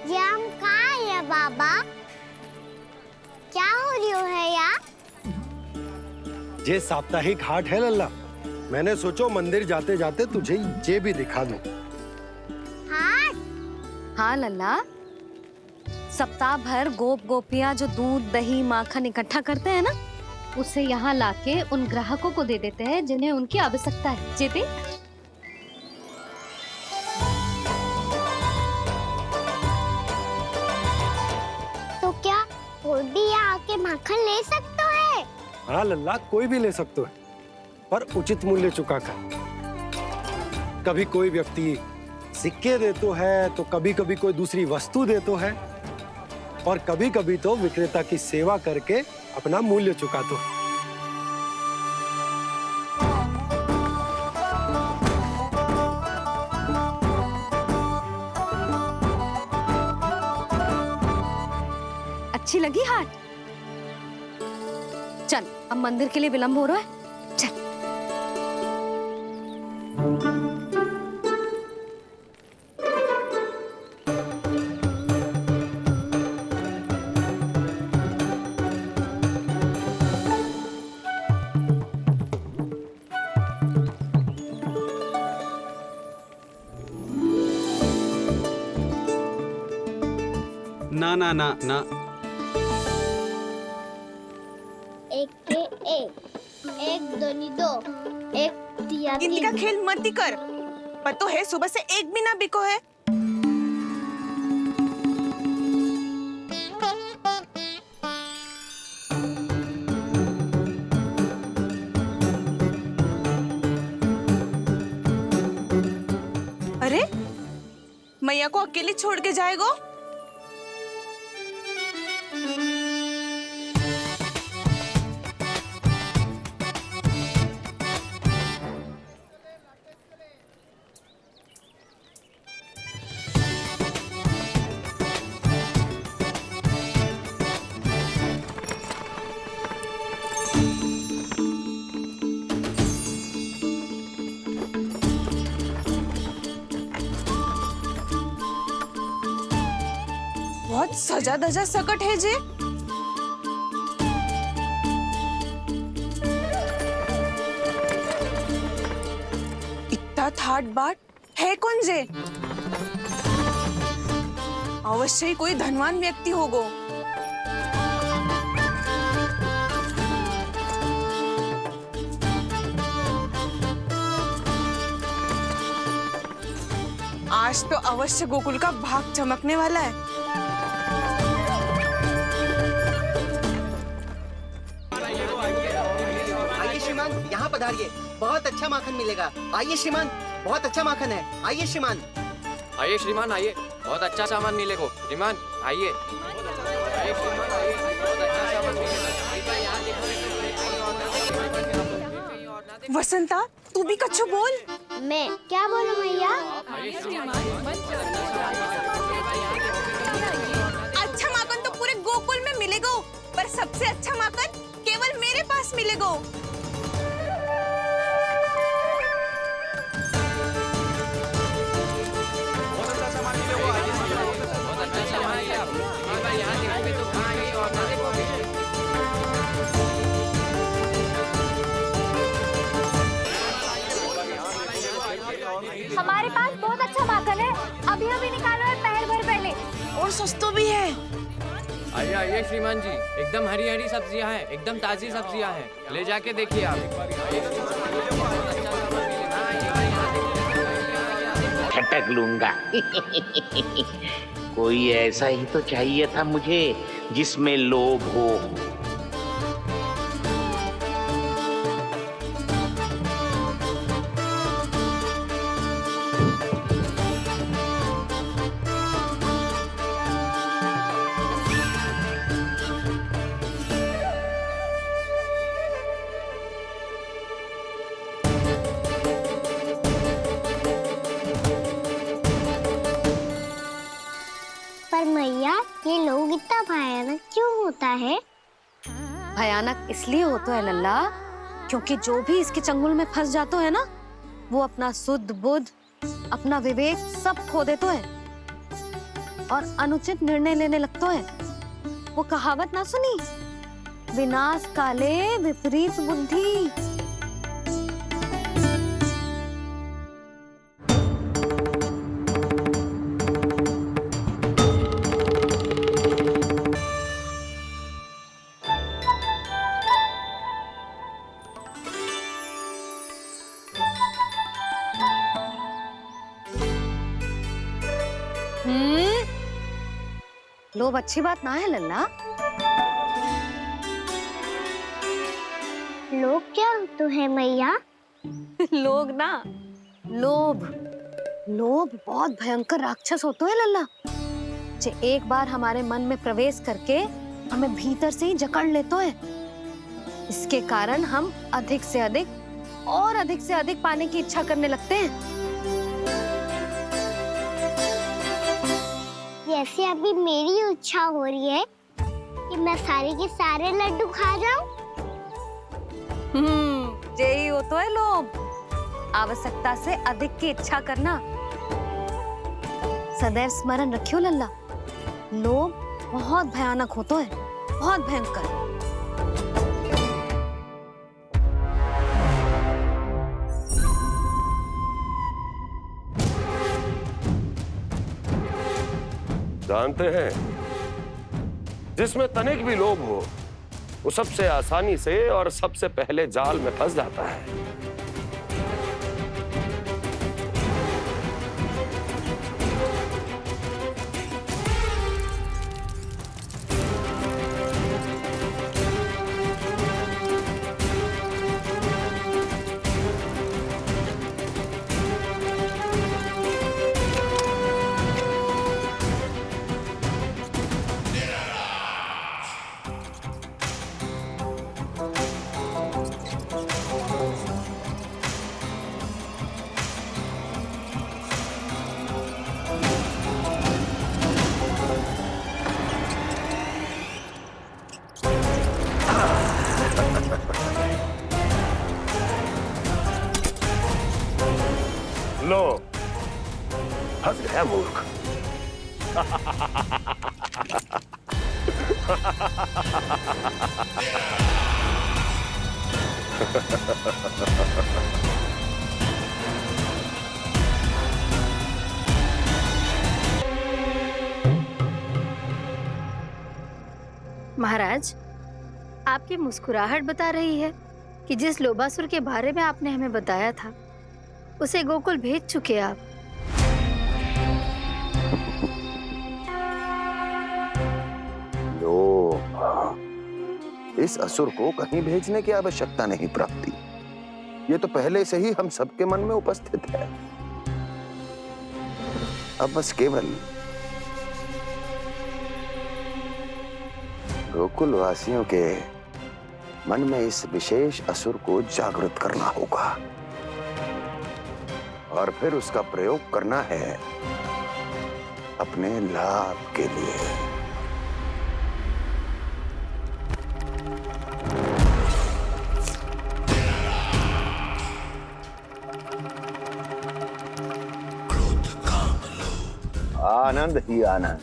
ये हम कहाँ है बाबा? क्या हो रही है यार? ये साप्ताहिक हाट है लल्ला। मैंने सोचो मंदिर जाते जाते तुझे ये भी दिखा दूं। हाट? हाँ लल्ला, सप्ताह भर गोप गोपियां जो दूध दही माखन इकट्ठा करते हैं ना, उसे यहाँ लाके उन ग्राहकों को दे देते हैं जिन्हें उनकी आवश्यकता है। जेपी, तो क्या कोई भी यहाँ आके माखन ले सकता है? हाँ लल्ला, कोई भी ले सकते है, पर उचित मूल्य चुका कर। कभी कोई व्यक्ति सिक्के देतो है, तो कभी कभी कोई दूसरी वस्तु देतो है, और कभी कभी तो विक्रेता की सेवा करके अपना मूल्य चुकातो है। अच्छी लगी हाट? चल, अब मंदिर के लिए विलंब हो रहा है, चल। ना ना ना ना, एक के एक दोनी दो, एक दिया गिनती का तीन। खेल मत ही कर। पतो है सुबह से एक भी ना बिको है। अरे मैया को अकेले छोड़ के जाएगो? बहुत सजा धजा सकट है जे। इतना थाट बाट है कौन जे? अवश्य ही कोई धनवान व्यक्ति होगो। आज तो अवश्य गोकुल का भाग चमकने वाला है। आइए श्रीमान, यहाँ पधारिए। बहुत अच्छा माखन मिलेगा। आइए श्रीमान, बहुत अच्छा माखन है। आइए श्रीमान। आइए श्रीमान, आइए, बहुत अच्छा सामान मिलेगा। श्रीमान आइए, आइए श्रीमान, आइए, बहुत अच्छा सामान मिलेगा। वसंता, तू भी कच्छु बोल। मैं क्या बोलूं मैया? अच्छा माखन तो पूरे गोकुल में मिलेगा, पर सबसे अच्छा माखन केवल मेरे पास मिलेगा। हमारे पास बहुत अच्छा माखन है, अभी अभी निकालो और पहर भर पहले। और सस्ता भी है। आइए आइए श्रीमान जी, एकदम हरी हरी सब्जियां हैं, एकदम ताजी सब्जियां हैं, ले जाके देखिए आप। खटक लूंगा। कोई ऐसा ही तो चाहिए था मुझे जिसमें लोभ हो। पर मैया, ये लोग इतना भयानक क्यों होता है? भयानक इसलिए होता है लल्ला, क्योंकि जो भी इसके चंगुल में फंस जाता है ना, वो अपना शुद्ध बुद्ध, अपना विवेक सब खो देता है। और अनुचित निर्णय लेने लगते हैं। वो कहावत ना सुनी, विनाश काले विपरीत बुद्धि। लोभ अच्छी बात ना है लल्ला। लोग क्या होते हैं मैया? लोग ना, लोभ। लोभ बहुत भयंकर राक्षस होते हैं लल्ला, जो एक बार हमारे मन में प्रवेश करके हमें भीतर से ही जकड़ लेते हैं। इसके कारण हम अधिक से अधिक और अधिक से अधिक पाने की इच्छा करने लगते हैं। जैसे अभी मेरी इच्छा हो रही है कि मैं सारे के सारे लड्डू खा जाऊं। यही हो तो है लोभ, आवश्यकता से अधिक की इच्छा करना। सदैव स्मरण रखियो लल्ला, लोभ बहुत भयानक होता है, बहुत भयंकर। जानते हैं, जिसमें तनिक भी लोभ हो वो सबसे आसानी से और सबसे पहले जाल में फंस जाता है। लो, फंस गया मूर्ख। महाराज, आपकी मुस्कुराहट बता रही है कि जिस लोभासुर के बारे में आपने हमें बताया था उसे गोकुल भेज चुके आप। इस असुर को कहीं भेजने की आवश्यकता नहीं प्राप्ति, ये तो पहले से ही हम सबके मन में उपस्थित है। अब बस केवल गोकुल वासियों के मन में इस विशेष असुर को जागृत करना होगा और फिर उसका प्रयोग करना है अपने लाभ के लिए। आनंद ही आनंद।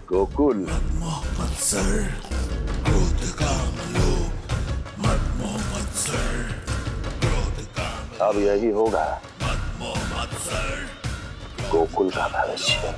गोकुल अब यही होगा गोकुल का भविष्य।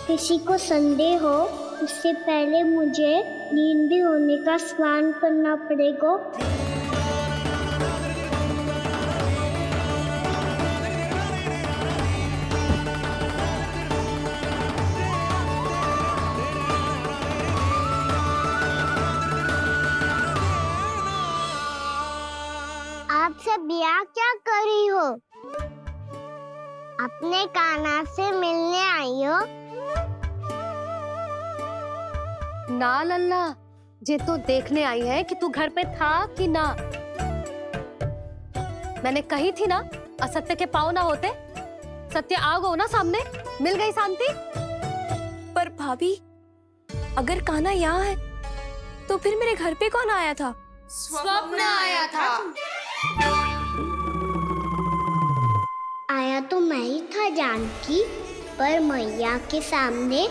किसी को संदेह हो उससे पहले मुझे नींद भी होने का स्नान करना पड़ेगा। आप सब यहाँ क्या कर रही हो? अपने कान्हा से मिलने आई हो? ना लल्ला, जे तो देखने आई है कि तू घर पे था कि ना। मैंने कही थी ना, असत्य के पाँव ना होते। सत्य आ गो ना सामने, मिल गई शांति। पर भाभी, अगर कान्हा यहाँ है तो फिर मेरे घर पे कौन आया था? स्वप्न आया था। आया तो मैं ही था जानकी, पर मैया के सामने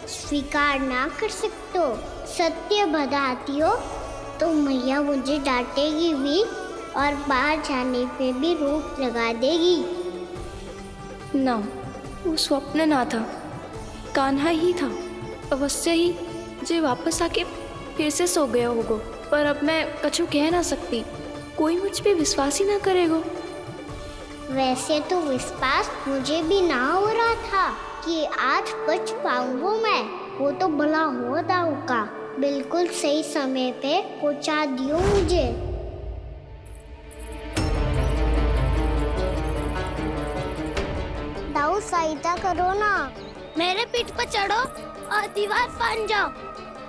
स्वीकार ना कर सकते हो। सत्य बताती हो तो मैया मुझे डांटेगी भी और बाहर जाने पे भी रोक लगा देगी। ना, वो स्वप्न ना था, कान्हा ही था। अवश्य ही जे वापस आके फिर से सो गया होगा। पर अब मैं कछु कह ना सकती, कोई मुझ पे विश्वास ही ना करेगा। वैसे तो विश्वास मुझे भी ना हो रहा था कि आज बच पाऊंगा मैं। वो तो भला हो दाऊ का, बिल्कुल सही समय पे पहुंचा दियो मुझे। दाऊ सहायता करो ना, मेरे पीठ पर चढ़ो और दीवार फाड़ जाओ।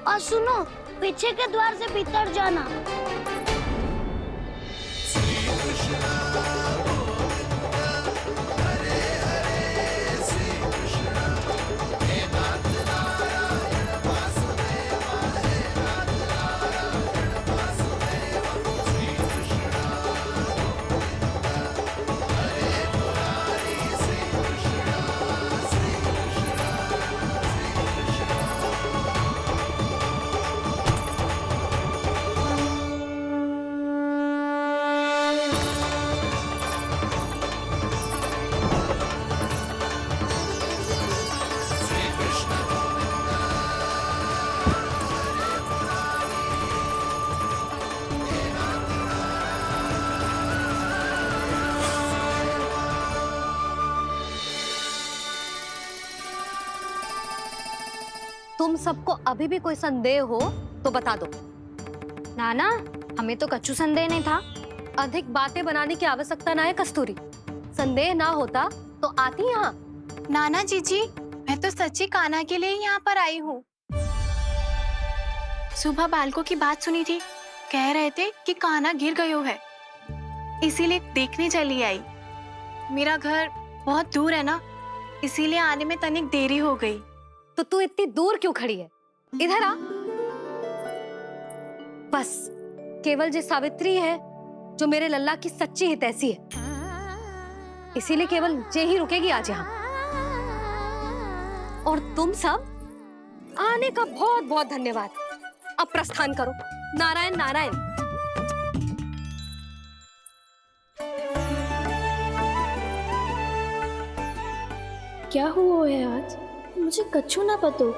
और सुनो, पीछे के द्वार से भीतर जाना। तुम सबको अभी भी कोई संदेह हो तो बता दो। नाना, हमें तो कच्चू संदेह नहीं था। अधिक बातें बनाने की आवश्यकता ना है कस्तूरी। संदेह ना होता तो आती यहाँ। नाना जीजी, मैं तो सच्ची कान्हा के लिए यहाँ पर आई हूँ। सुबह बालकों की बात सुनी थी, कह रहे थे कि कान्हा गिर गयो है, इसीलिए देखने चली आई। मेरा घर बहुत दूर है ना, इसीलिए आने में तनिक देरी हो गई। तो तू इतनी दूर क्यों खड़ी है? इधर आ। बस केवल जे सावित्री है जो मेरे लल्ला की सच्ची हितैषी है, इसीलिए केवल जे ही रुकेगी आज यहाँ। और तुम सब आने का बहुत बहुत धन्यवाद। अब प्रस्थान करो। नारायण नारायण। क्या हुआ है आज? मुझे कछु ना पतो,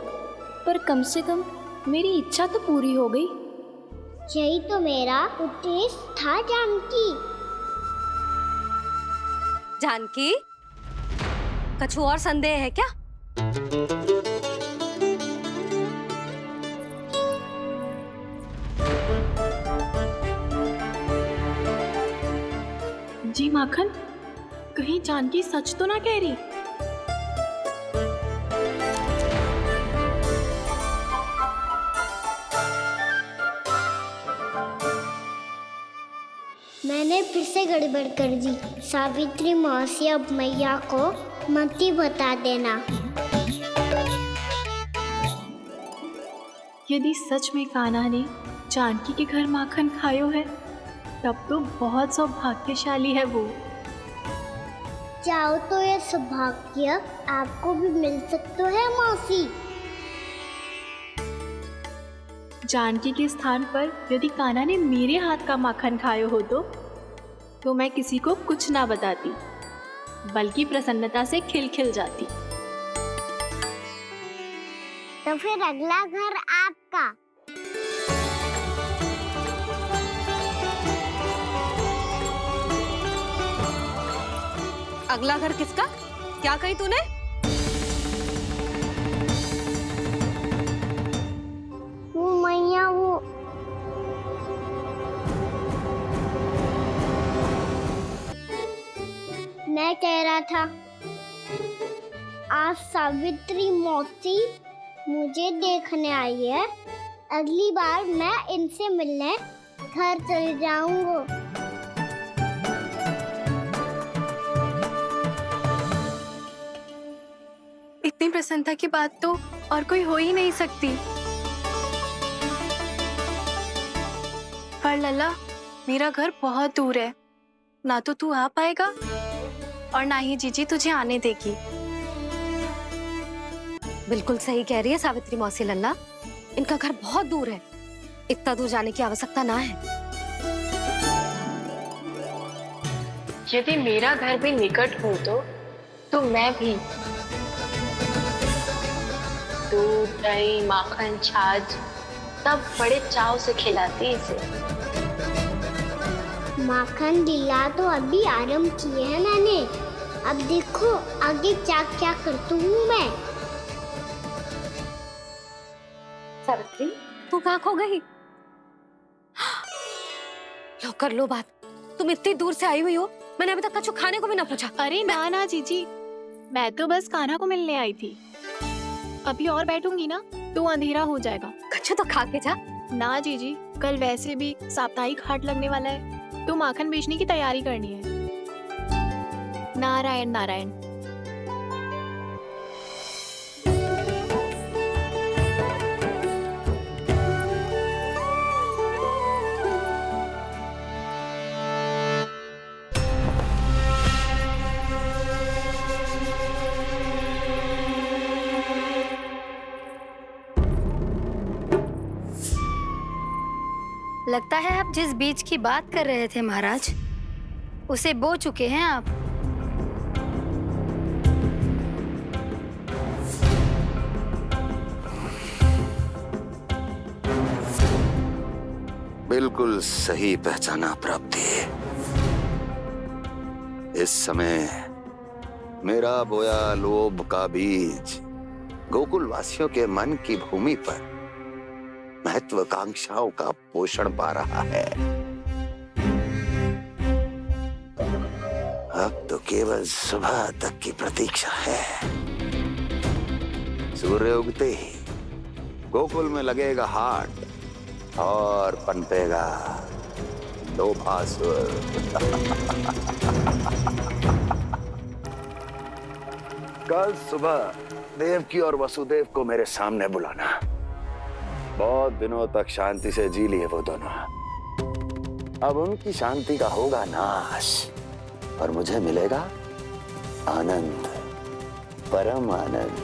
पर कम से कम मेरी इच्छा तो पूरी हो गई। यही तो मेरा उद्देश्य था जानकी। जानकी, कछु और संदेह है क्या? जी माखन, कहीं जानकी सच तो ना कह रही? मैंने फिर से गड़बड़ कर दी। सावित्री मौसी, अब मैया को मत ही बता देना। यदि सच में कान्हा ने जानकी के घर माखन खायो है, तब तो बहुत सौभाग्यशाली है वो। चाहो तो ये सौभाग्य आपको भी मिल सकता है मौसी। जानकी के स्थान पर यदि कान्हा ने मेरे हाथ का माखन खायो हो तो मैं किसी को कुछ ना बताती, बल्कि प्रसन्नता से खिलखिल जाती। तो फिर अगला घर आपका। अगला घर किसका? क्या कही तूने? वो मैया, वो मैं कह रहा था, आज सावित्री मौसी मुझे देखने आई है। अगली बार मैं इनसे मिलने घर चले जाऊंगा। इतनी प्रसन्नता की बात तो और कोई हो ही नहीं सकती। पर लल्ला, मेरा घर बहुत दूर है, ना तो तू आ पाएगा और ना ही जीजी तुझे आने देगी। बिल्कुल सही कह रही है सावित्री मौसी लल्ला, इनका घर बहुत दूर है, इतना दूर जाने की आवश्यकता ना है। यदि मेरा घर भी निकट हो तो मैं भी दूध, दही, माखन, छाछ सब बड़े चाव से खिलाती इसे। माखन लीला तो अभी आरंभ की है मैंने। अब देखो आगे क्या क्या करती हूँ मैं। सावित्री, तू कहाँ खो गई? लो कर लो बात, तुम इतनी दूर से आई हुई हो, मैंने अभी तक कछु खाने को भी ना पूछा। अरे ना ना जीजी, मैं तो बस कान्हा को मिलने आई थी। अभी और बैठूंगी ना तो अंधेरा हो जाएगा। कछु तो खा के जा। ना जीजी, कल वैसे भी साप्ताहिक हाट लगने वाला है, तो माखन बेचने की तैयारी करनी है। नारायण नारायण। लगता है आप जिस बीज की बात कर रहे थे महाराज, उसे बो चुके हैं आप। बिल्कुल सही पहचाना प्राप्ति। इस समय मेरा बोया लोभ का बीज गोकुल वासियों के मन की भूमि पर महत्वाकांक्षाओं का पोषण पा रहा है। अब तो केवल सुबह तक की प्रतीक्षा है। सूर्य उगते ही गोकुल में लगेगा हाट और पनपेगा लोभासुर। कल सुबह देवकी और वसुदेव को मेरे सामने बुलाना। बहुत दिनों तक शांति से जी लिए वो दोनों, अब उनकी शांति का होगा नाश और मुझे मिलेगा आनंद, परम आनंद।